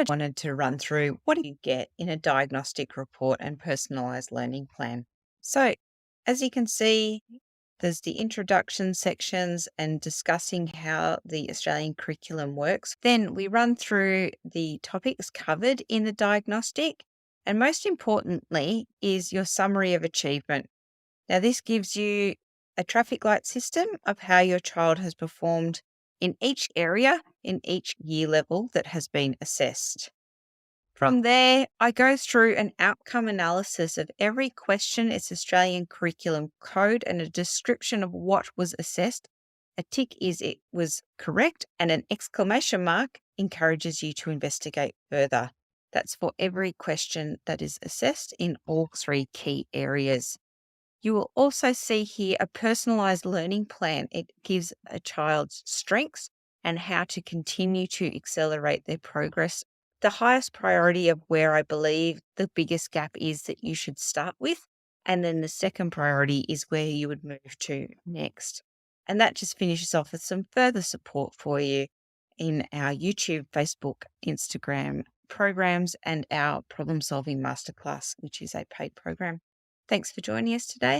I wanted to run through what do you get in a diagnostic report and personalised learning plan. So, as you can see, there's the introduction sections and discussing how the Australian curriculum works. Then we run through the topics covered in the diagnostic. And most importantly, is your summary of achievement. Now, this gives you a traffic light system of how your child has performed in each area, in each year level that has been assessed. From there, I go through an outcome analysis of every question, its Australian curriculum code, and a description of what was assessed. A tick is it was correct, and an exclamation mark encourages you to investigate further. That's for every question that is assessed in all three key areas. You will also see here a personalised learning plan. It gives a child's strengths and how to continue to accelerate their progress. The highest priority of where I believe the biggest gap is that you should start with. And then the second priority is where you would move to next. And that just finishes off with some further support for you in our YouTube, Facebook, Instagram programs and our problem solving masterclass, which is a paid program. Thanks for joining us today.